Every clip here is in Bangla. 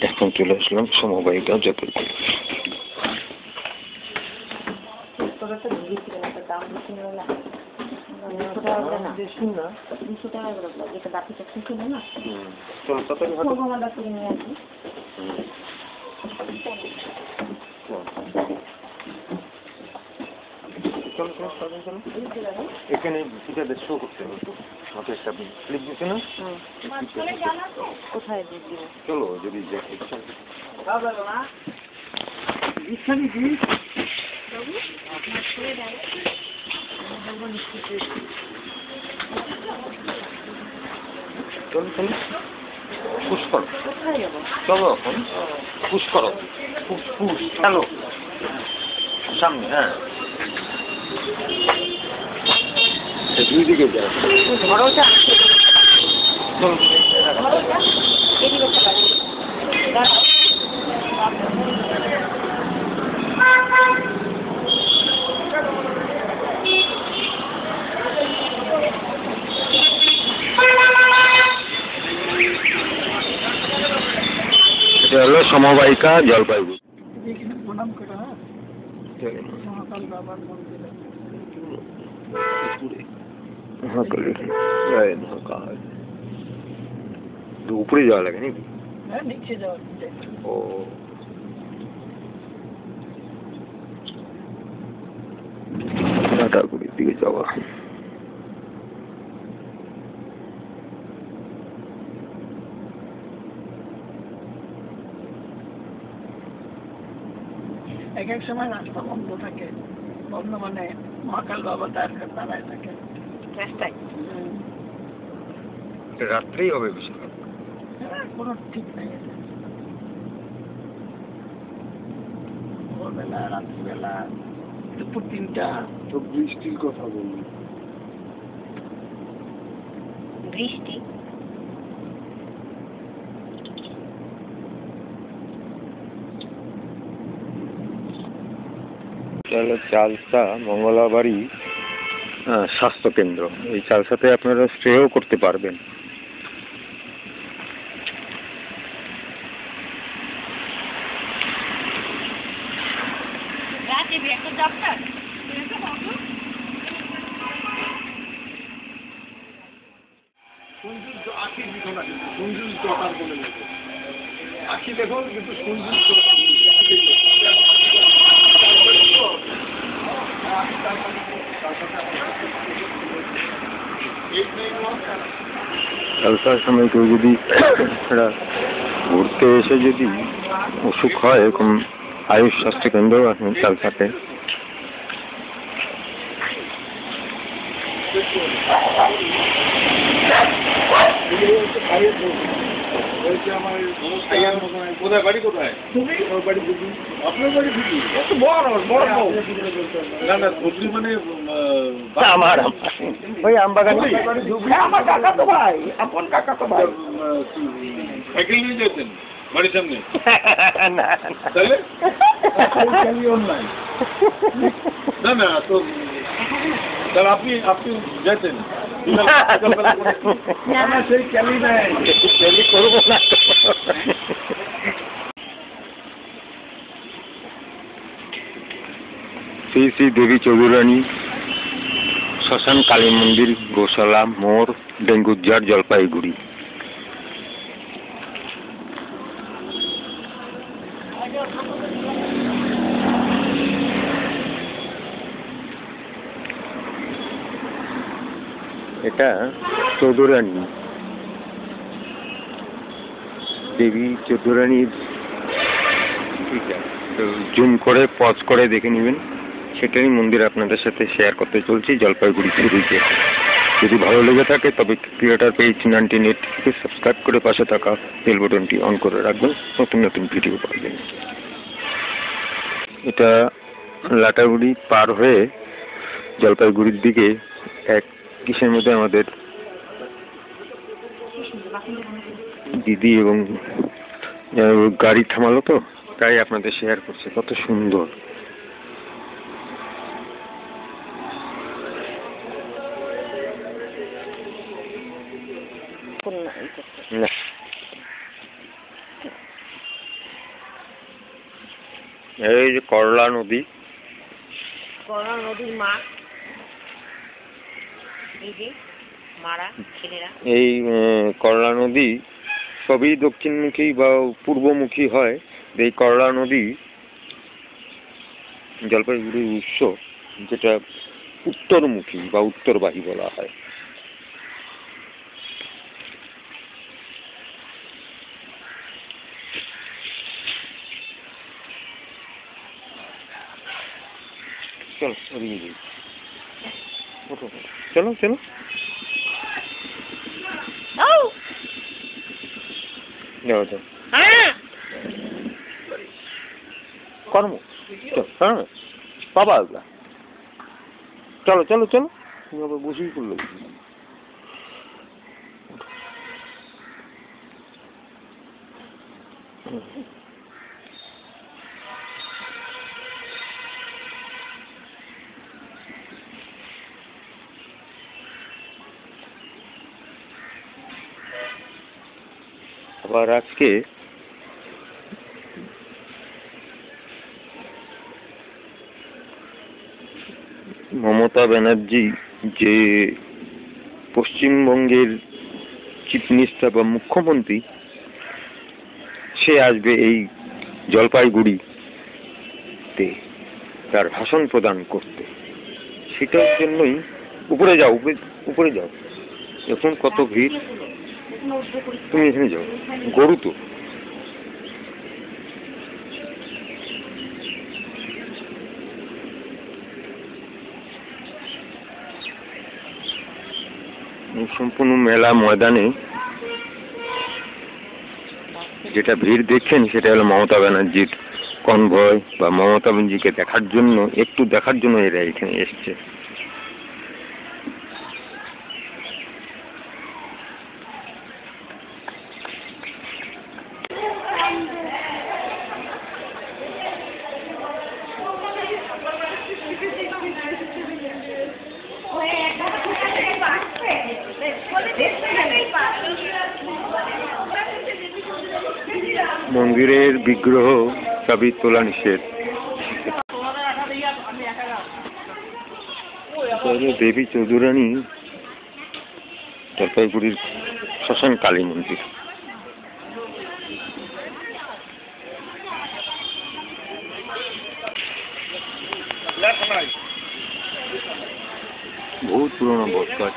এখন চলে আসলাম সমবায়িকা জলপাইগুড়ি। এখানে পিঠাদের শো করতে হবে তো, হাতে একটা ক্লিপ দিতে না? কোথায় চলো যদি পুশ করো, চলো এখন পুশ করো, পুশ পুশ চলো সামনে। হ্যাঁ দুই দিকে যায়, এটা হলো সমবায়িকা জলপাইগুড়ি। উপরে যাওয়া লাগে নাকি? ও লাটাগুড়ির দিকে যাওয়া। এক এক সময় রাস্তা বন্ধ থাকে, বন্ধ মানে মহাকাল বাবা দাঁড়ায় থাকে রাস্তায়। রাত্রেই হবে বেশিরভাগ, কোনো ঠিক নাই। ভোরবেলা, রাত্রিবেলা, দুপুর 3টা। তো বৃষ্টির কথা বলুন। বৃষ্টি চালসা মঙ্গলাবাড়ি স্বাস্থ্য কেন্দ্র। এই চালসাতে আপনারা স্প্রেও করতে পারবেন। আখি দেখো কিন্তু চালসার সময় কেউ যদি ঘুরতে এসে যদি অসুখ হয়, এরকম আয়ুষ স্বাস্থ্য কেন্দ্র আছে চালসাতে। কোথায় বাড়ি, কোথায় বাড়ি? আপনার বাড়ি দিদি? বড় বড় না না, ধুবড়ি মানে আমার ওই আমবাগান। আমার কাকা তো ভাই, আপন কাকা তো ভাই। সাইকেল নিয়ে যেতেন বাড়ির সামনে? না তাহলে না না, তো তাহলে আপনি যেতেন? সেই ক্যালি নেই, ক্যালি করবো না। শ্রী শ্রী দেবী চৌধুরানী শ্মশান কালী মন্দির, গোশালা মোড়, ডেঙ্গুরঝাড়, জলপাইগুড়ি। এটা চৌধুরানী দেবী চৌধুরানীর, ঠিক আছে, তো জুম করে পজ করে দেখে নেবেন। সেটারই মন্দির আপনাদের সাথে শেয়ার করতে চলছি জলপাইগুড়ি সিরিজে। যদি ভালো লেগে থাকে তবে ক্রিয়েটার পেজ 98 থেকে সাবস্ক্রাইব করে পাশে থাকা বেল বাটনটি অন করে রাখবেন, নতুন নতুন ভিডিও পাবেন। এটা লাটাগুড়ি পার হয়ে জলপাইগুড়ির দিকে এক কিসের মধ্যে আমাদের দিদি এবং গাড়ি থামালো, তো তাই আপনাদের শেয়ার করছে। কত সুন্দর। না এই যে করলা নদী, করলা নদীর মা, এই যে মারা ছেলেরা। এই করলা নদী সবই দক্ষিণমুখী বা পূর্বমুখী হয়। এই করলা নদী জলপাইগুড়ির উৎস, যেটা উত্তরমুখী বা উত্তরবাহী বলা হয়। চলো ওদিকে যাই, ওঠো, চলো চলো। যাও যাও, কর্ম, হ্যাঁ বাবা, চলো চলো চলো, তুমি আবার বসেই করলো। আবার আজকে মমতা ব্যানার্জি যে পশ্চিমবঙ্গের চিফ মিনিস্টার বা মুখ্যমন্ত্রী, সে আসবে এই জলপাইগুড়িতে তার ভাষণ প্রদান করতে। সেটার জন্যই উপরে যাও, উপরে যাও, এখন কত ভিড়। তুমি এখানে যাও, গরু তো। সম্পূর্ণ মেলা ময়দানে যেটা ভিড় দেখছেন, সেটা হলো মমতা ব্যানার্জির কনভয় বা মমতা ব্যানার্জিকে দেখার জন্য, একটু দেখার জন্য এরা এখানে এসছে। মন্দিরের বিগ্রহ চাবি তোলা নিষেধ। দেবী চৌধুরানী জলপাইগুড়ির শ্মশান কালী মন্দির। বহুত পুরোনো বট গাছ।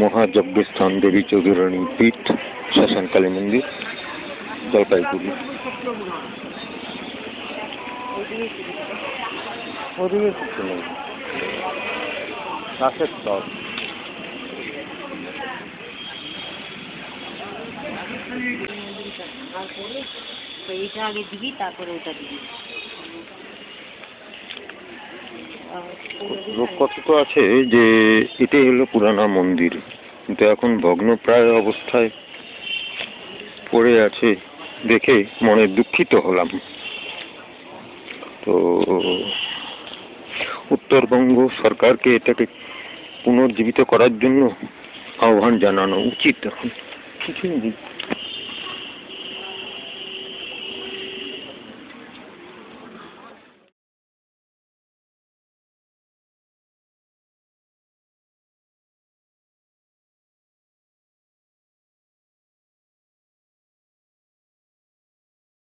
মহাযজ্ঞস্থান দেবী চৌধুরানী পীঠ, শ্মশান কালী মন্দির, জলপাইগুড়ি। ওদিকে কিছু নেই, গাছের টব। এইটা আগে দিবি, তারপরে ওটা দিবি। লোক কথিত আছে যে এটাই হলো পুরানা মন্দির, কিন্তু এখন ভগ্নপ্রায় অবস্থায় পড়ে আছে দেখে মনে দুঃখিত হলাম। তো উত্তরবঙ্গ সরকারকে এটাকে পুনর্জীবিত করার জন্য আহ্বান জানানো উচিত। এখন কিছুই